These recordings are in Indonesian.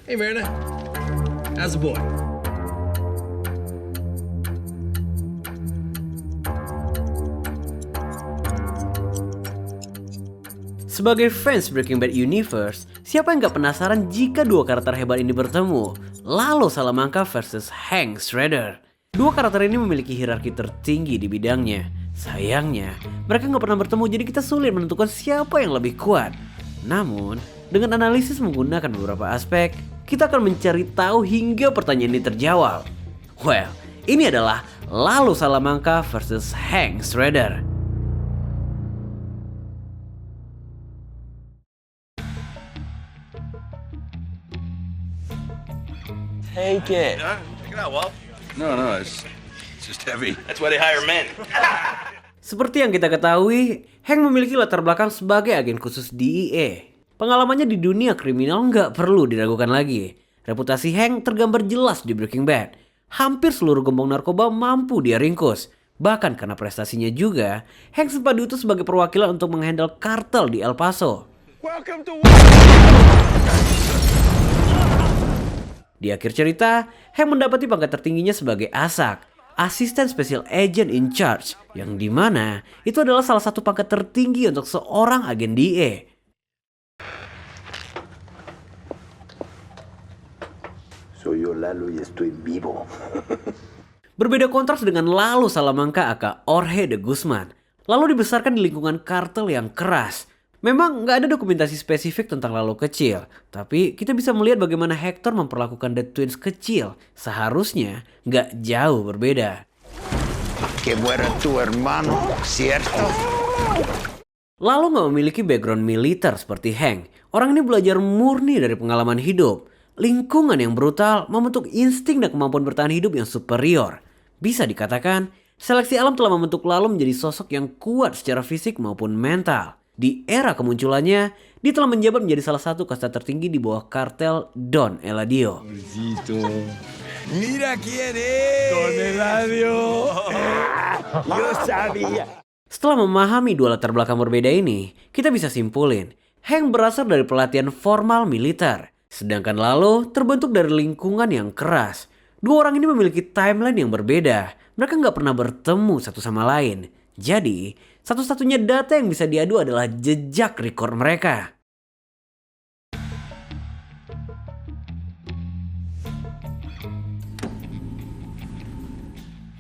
Hey, Marina. How's the boy? Sebagai fans Breaking Bad Universe, siapa yang gak penasaran jika dua karakter hebat ini bertemu? Lalo Salamanca versus Hank Shredder. Dua karakter ini memiliki hierarki tertinggi di bidangnya. Sayangnya, mereka gak pernah bertemu jadi kita sulit menentukan siapa yang lebih kuat. Namun, dengan analisis menggunakan beberapa aspek, kita akan mencari tahu hingga pertanyaan ini terjawab. Well, ini adalah Lalo Salamanca versus Hank Shredder. Take it. Check it out, Walt. No, it's just heavy. That's why they hire men. Seperti yang kita ketahui, Hank memiliki latar belakang sebagai agen khusus DEA. Pengalamannya di dunia kriminal nggak perlu diragukan lagi. Reputasi Hank tergambar jelas di Breaking Bad. Hampir seluruh gembong narkoba mampu dia ringkus. Bahkan karena prestasinya juga, Hank sempat diutus sebagai perwakilan untuk menghandle kartel di El Paso. Welcome to Di akhir cerita, Hank mendapati pangkat tertingginya sebagai ASAG, Assistant Special Agent in Charge, yang dimana itu adalah salah satu pangkat tertinggi untuk seorang agen DEA. Soy yo Lalo y estoy vivo. Berbeda kontras dengan Lalo Salamanca aka Jorge de Guzman. Lalo dibesarkan di lingkungan kartel yang keras. Memang nggak ada dokumentasi spesifik tentang Lalo kecil, tapi kita bisa melihat bagaimana Hector memperlakukan The Twins kecil. Seharusnya nggak jauh berbeda. Que muera tu hermano, ¿cierto? Lalo nggak memiliki background militer seperti Hank. Orang ini belajar murni dari pengalaman hidup. Lingkungan yang brutal membentuk insting dan kemampuan bertahan hidup yang superior. Bisa dikatakan, seleksi alam telah membentuk Lalo menjadi sosok yang kuat secara fisik maupun mental. Di era kemunculannya, dia telah menjabat menjadi salah satu kasta tertinggi di bawah kartel Don Eladio. Mira quién es. Don Eladio. Yo sabía. Setelah memahami dua latar belakang berbeda ini, kita bisa simpulin, Hank berasal dari pelatihan formal militer, sedangkan Lalo terbentuk dari lingkungan yang keras. Dua orang ini memiliki timeline yang berbeda, mereka nggak pernah bertemu satu sama lain. Jadi, satu-satunya data yang bisa diadu adalah jejak rekor mereka.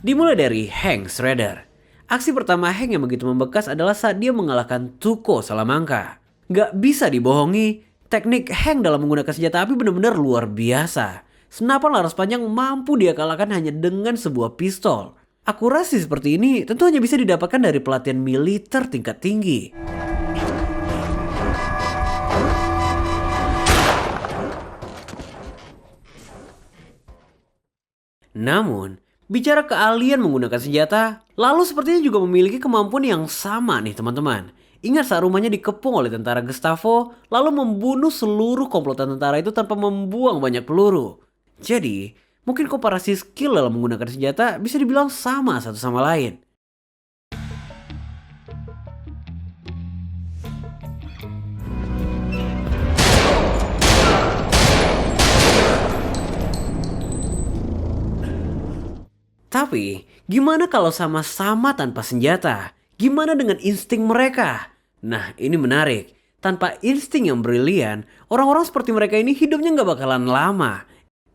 Dimulai dari Hank Shredder. Aksi pertama Hank yang begitu membekas adalah saat dia mengalahkan Tuco Salamanca. Gak bisa dibohongi, teknik Hank dalam menggunakan senjata api benar-benar luar biasa. Senapan laras panjang mampu dia kalahkan hanya dengan sebuah pistol. Akurasi seperti ini tentu hanya bisa didapatkan dari pelatihan militer tingkat tinggi. Namun, bicara keahlian menggunakan senjata, Lalo sepertinya juga memiliki kemampuan yang sama nih teman-teman. Ingat saat rumahnya dikepung oleh tentara Gestapo, lalu membunuh seluruh komplotan tentara itu tanpa membuang banyak peluru. Jadi, mungkin komparasi skill dalam menggunakan senjata bisa dibilang sama satu sama lain. Tapi, gimana kalau sama-sama tanpa senjata? Gimana dengan insting mereka? Nah, ini menarik. Tanpa insting yang brilian, orang-orang seperti mereka ini hidupnya nggak bakalan lama.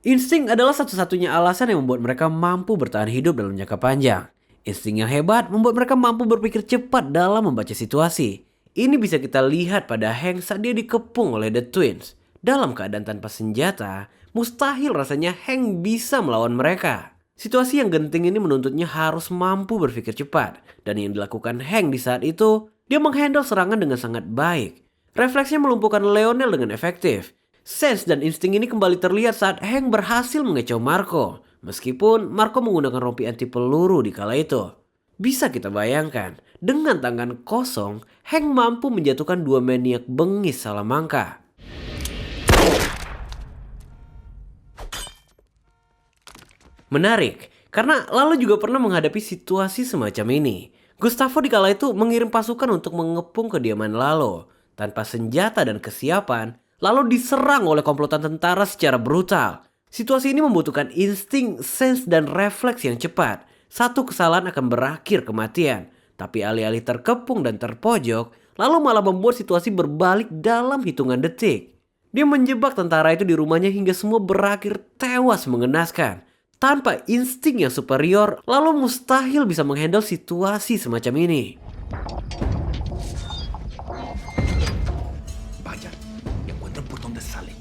Insting adalah satu-satunya alasan yang membuat mereka mampu bertahan hidup dalam jangka panjang. Insting yang hebat membuat mereka mampu berpikir cepat dalam membaca situasi. Ini bisa kita lihat pada Hank saat dia dikepung oleh The Twins. Dalam keadaan tanpa senjata, mustahil rasanya Hank bisa melawan mereka. Situasi yang genting ini menuntutnya harus mampu berpikir cepat. Dan yang dilakukan Hank di saat itu, dia menghandle serangan dengan sangat baik. Refleksnya melumpuhkan Leonel dengan efektif. Sense dan insting ini kembali terlihat saat Hank berhasil mengecoh Marco. Meskipun Marco menggunakan rompi anti peluru di kala itu. Bisa kita bayangkan, dengan tangan kosong, Hank mampu menjatuhkan dua maniak bengis Salamanca. Menarik, karena Lalo juga pernah menghadapi situasi semacam ini. Gustavo di kala itu mengirim pasukan untuk mengepung kediaman Lalo. Tanpa senjata dan kesiapan, lalu diserang oleh komplotan tentara secara brutal. Situasi ini membutuhkan insting, sense, dan refleks yang cepat. Satu kesalahan akan berakhir kematian. Tapi alih-alih terkepung dan terpojok, lalu malah membuat situasi berbalik dalam hitungan detik. Dia menjebak tentara itu di rumahnya hingga semua berakhir tewas mengenaskan. Tanpa insting yang superior, lalu mustahil bisa menghandle situasi semacam ini. Vayan y encuentren por dónde salen.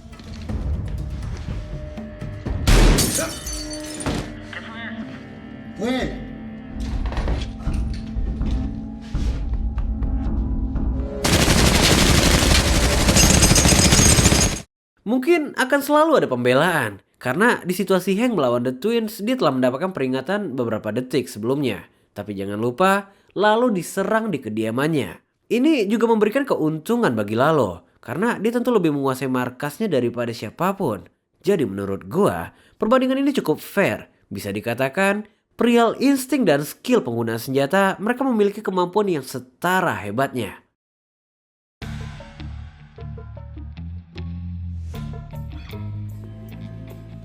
Mungkin akan selalu ada pembelaan, karena di situasi Hank melawan The Twins, dia telah mendapatkan peringatan beberapa detik sebelumnya. Tapi jangan lupa, lalu diserang di kediamannya. Ini juga memberikan keuntungan bagi Lalo, karena dia tentu lebih menguasai markasnya daripada siapapun. Jadi menurut gua, perbandingan ini cukup fair. Bisa dikatakan, perihal insting dan skill penggunaan senjata, mereka memiliki kemampuan yang setara hebatnya.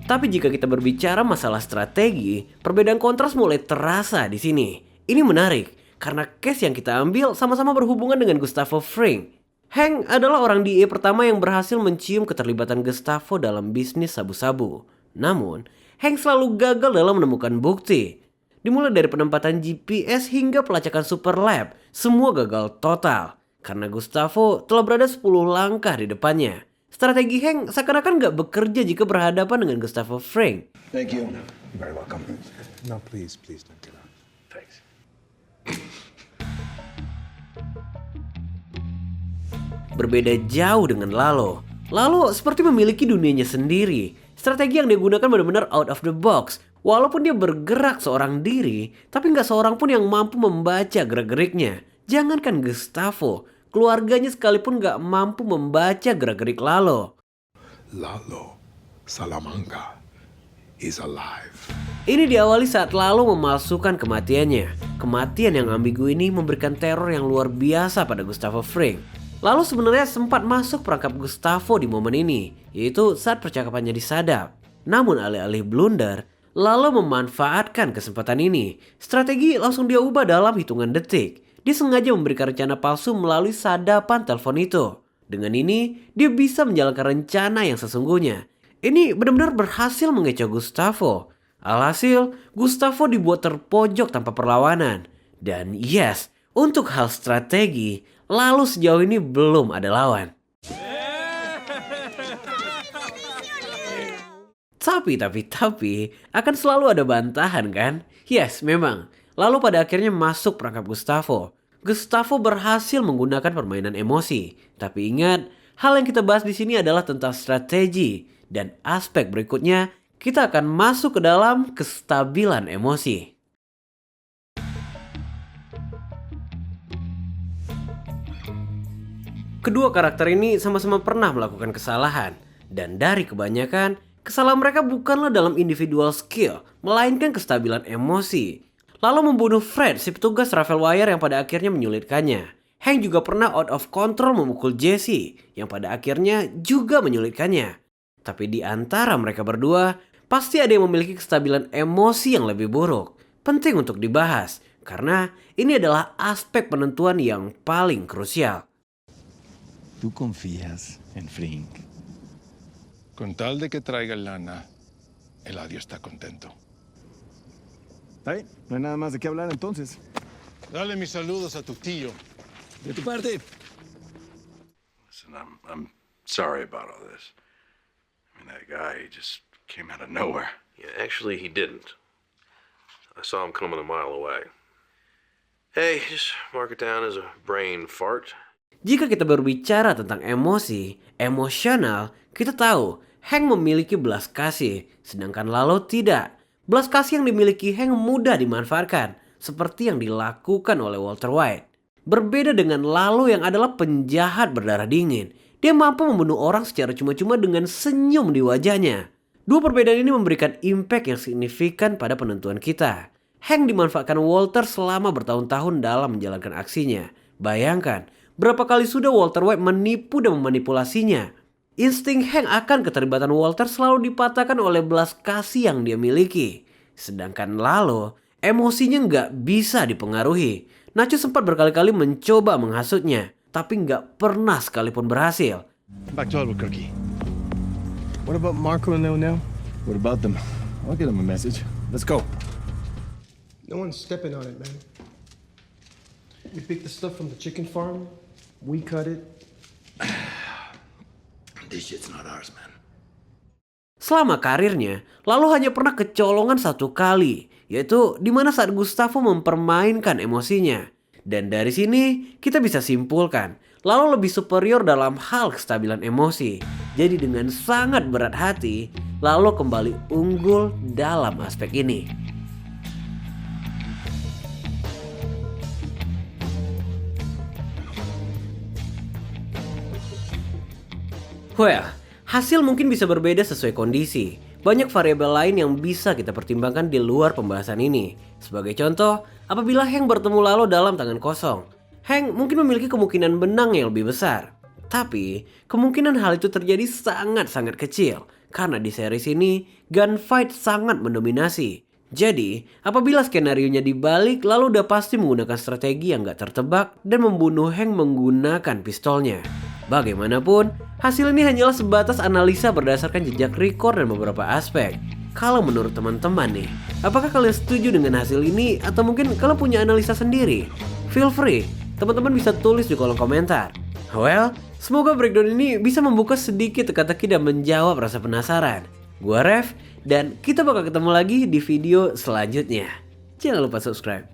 Tapi jika kita berbicara masalah strategi, perbedaan kontras mulai terasa di sini. Ini menarik, karena case yang kita ambil sama-sama berhubungan dengan Gustavo Fring. Hank adalah orang DEA pertama yang berhasil mencium keterlibatan Gustavo dalam bisnis sabu-sabu. Namun, Hank selalu gagal dalam menemukan bukti. Dimulai dari penempatan GPS hingga pelacakan super lab, semua gagal total. Karena Gustavo telah berada 10 langkah di depannya. Strategi Hank seakan-akan gak bekerja jika berhadapan dengan Gustavo Fring. Thank you. You're very welcome. No, please don't do that. Thanks. Berbeda jauh dengan Lalo. Lalo seperti memiliki dunianya sendiri. Strategi yang dia gunakan benar-benar out of the box. Walaupun dia bergerak seorang diri, tapi gak seorang pun yang mampu membaca gerak-geriknya. Jangankan Gustavo, keluarganya sekalipun gak mampu membaca gerak-gerik Lalo. Lalo Salamanca is alive. Ini diawali saat Lalo memalsukan kematiannya. Kematian yang ambigu ini memberikan teror yang luar biasa pada Gustavo Fring. Lalo sebenarnya sempat masuk perangkap Gustavo di momen ini, yaitu saat percakapannya disadap. Namun alih-alih blunder, Lalo memanfaatkan kesempatan ini. Strategi langsung dia ubah dalam hitungan detik. Dia sengaja memberikan rencana palsu melalui sadapan telepon itu. Dengan ini, dia bisa menjalankan rencana yang sesungguhnya. Ini benar-benar berhasil mengecoh Gustavo. Alhasil, Gustavo dibuat terpojok tanpa perlawanan. Dan yes, untuk hal strategi, Lalo sejauh ini belum ada lawan. Tapi, akan selalu ada bantahan kan? Yes, memang. Lalu pada akhirnya masuk perangkap Gustavo. Gustavo berhasil menggunakan permainan emosi. Tapi ingat, hal yang kita bahas di sini adalah tentang strategi. Dan aspek berikutnya, kita akan masuk ke dalam kestabilan emosi. Kedua karakter ini sama-sama pernah melakukan kesalahan. Dan dari kebanyakan, kesalahan mereka bukanlah dalam individual skill, melainkan kestabilan emosi. Lalu membunuh Fred, si petugas Rafael Wire yang pada akhirnya menyulitkannya. Hank juga pernah out of control memukul Jesse, yang pada akhirnya juga menyulitkannya. Tapi di antara mereka berdua, pasti ada yang memiliki kestabilan emosi yang lebih buruk. Penting untuk dibahas, karena ini adalah aspek penentuan yang paling krusial. ¿Tú confías en Frink? Con tal de que traiga lana, Eladio está contento. Ay, no hay nada más de qué hablar entonces. Dale mis saludos a tu tío. De tu parte. Listen, I'm sorry about all this. I mean, that guy, he just came out of nowhere. Yeah, actually, he didn't. I saw him coming a mile away. Hey, just mark it down as a brain fart. Jika kita berbicara tentang emosi, emosional, kita tahu Hank memiliki belas kasih, sedangkan Lalo tidak. Belas kasih yang dimiliki Hank mudah dimanfaatkan, seperti yang dilakukan oleh Walter White. Berbeda dengan Lalo yang adalah penjahat berdarah dingin. Dia mampu membunuh orang secara cuma-cuma dengan senyum di wajahnya. Dua perbedaan ini memberikan impact yang signifikan pada penentuan kita. Hank dimanfaatkan Walter selama bertahun-tahun dalam menjalankan aksinya. Bayangkan, berapa kali sudah Walter White menipu dan memanipulasinya. Insting Hank akan keterlibatan Walter selalu dipatahkan oleh belas kasih yang dia miliki. Sedangkan Lalo, emosinya nggak bisa dipengaruhi. Nacho sempat berkali-kali mencoba menghasutnya, tapi nggak pernah sekalipun berhasil. Back to Albuquerque. What about Marco and Leonel? What about them? I'll get them a message. Let's go. No one's stepping on it, man. We picked the stuff from the chicken farm. We cut it. This shit's not ours, man. Selama karirnya, Lalo hanya pernah kecolongan satu kali, yaitu di mana saat Gustavo mempermainkan emosinya. Dan dari sini kita bisa simpulkan, Lalo lebih superior dalam hal kestabilan emosi. Jadi dengan sangat berat hati, Lalo kembali unggul dalam aspek ini. Well, hasil mungkin bisa berbeda sesuai kondisi. Banyak variabel lain yang bisa kita pertimbangkan di luar pembahasan ini. Sebagai contoh, apabila Hank bertemu Lalo dalam tangan kosong, Hank mungkin memiliki kemungkinan menang yang lebih besar. Tapi, kemungkinan hal itu terjadi sangat-sangat kecil. Karena di series ini, gunfight sangat mendominasi. Jadi, apabila skenarionya dibalik, Lalo udah pasti menggunakan strategi yang gak tertebak dan membunuh Hank menggunakan pistolnya. Bagaimanapun, hasil ini hanyalah sebatas analisa berdasarkan jejak record dan beberapa aspek. Kalau menurut teman-teman nih, apakah kalian setuju dengan hasil ini atau mungkin kalian punya analisa sendiri? Feel free, teman-teman bisa tulis di kolom komentar. Well, semoga breakdown ini bisa membuka sedikit teka-teki dan menjawab rasa penasaran. Gua Rev, dan kita bakal ketemu lagi di video selanjutnya. Jangan lupa subscribe.